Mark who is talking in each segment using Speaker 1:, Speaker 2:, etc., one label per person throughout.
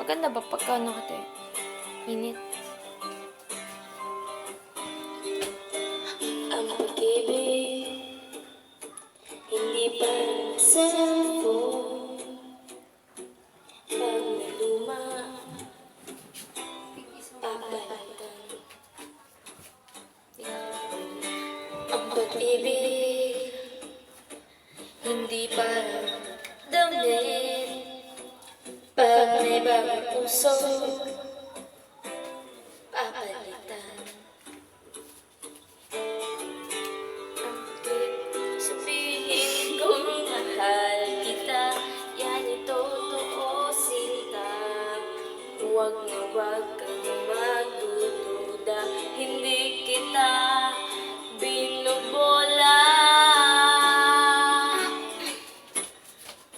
Speaker 1: Maganda ba pagka nakate? Init.
Speaker 2: Ang pag-ibig hindi parang cellphone. Pag naluma, papalitan. Ang pag-ibig hindi parang damit. Pag may bagong puso, papalitan. Sabihin kong mahal kita, yan ito totoo sinta. Huwag na huwag kang magdududa, hindi kita binubola.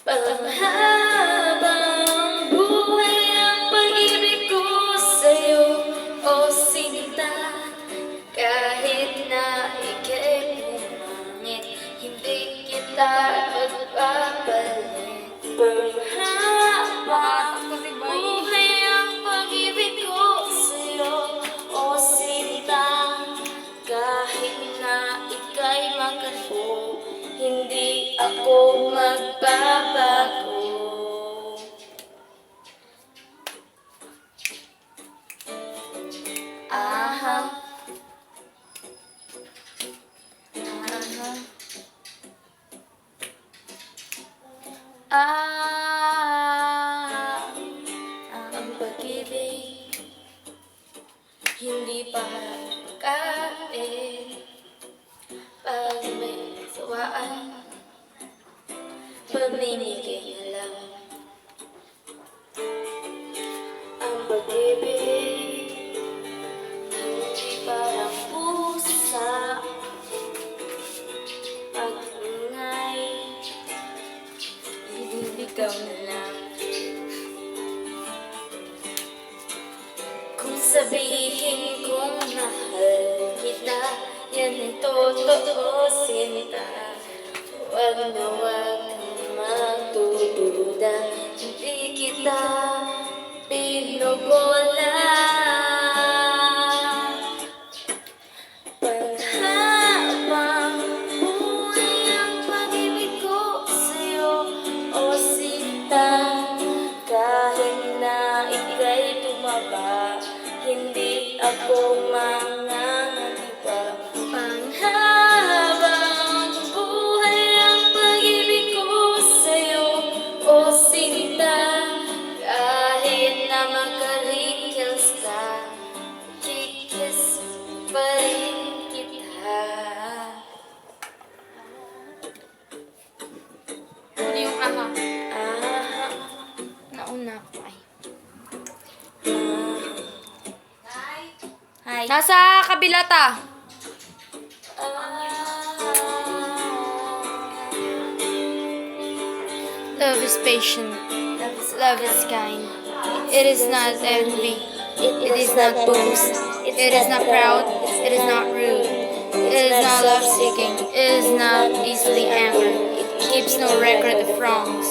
Speaker 2: Panghabang buhay ang pag-ibig ko sa'yo, o sinta. Kahit na ika'y pumangit, hindi kita magpapalit. Panghabang buhay ang pag-ibig ko sa'yo, o sinta. Kahit na ika'y magkalbo, hindi ako magbabago. Aha. Ang pag-ibig hindi para kain. Pag may sawaan, pamimigay na lang. Ang pag-ibig hindi parang pusa. Pag-ingay, ikaw na lang. Kung sabihin kong mahal kita, yan ay totoo sinta. Huwag na huwag kang magdududa, hindi kita binubola. Panghabang buhay ang pag-ibig ko sa'yo, o sinta. Kahit na ika'y tumaba, hindi ako mangangamba. Panghabang buhay ang pag-ibig ko sa'yo, o sinta. Kahit na magka-wrinkles ka, kikiss pa rin kita.
Speaker 1: Ano yung aha?
Speaker 2: Ah,
Speaker 1: Nauna ko ay.
Speaker 2: Hi.
Speaker 1: Nasa kabila ta. Love is patient. Love is kind. It is not envy. It is not boast. It is not proud. It is not rude. It is not love-seeking. It is not easily angered. It keeps no record of wrongs.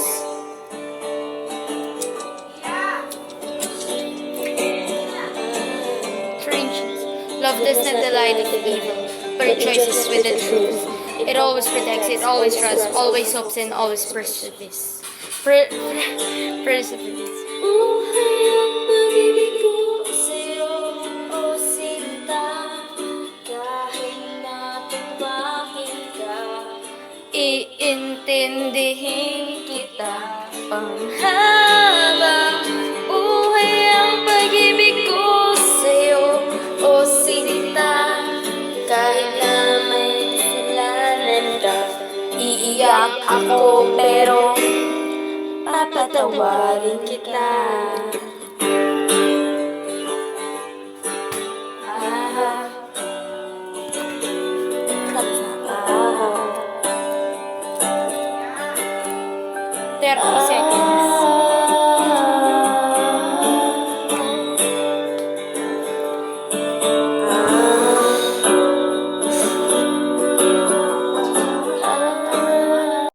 Speaker 1: For instance, love does not delight in the evil, but rejoices with the truth. It always protects, it always trusts, always hopes, and always perseveres. Perseveres.
Speaker 2: Buhay ang pag-ibig ko sa'yo, o sinta. Kahit na tumakin ka, iintindihin kita. Panghabang buhay ang pag-ibig ko sa'yo, o sinta. Kahit na may kasalanan ka, iiyak ako pero papatawarin kita. Ah, tapos na.
Speaker 1: 30 seconds.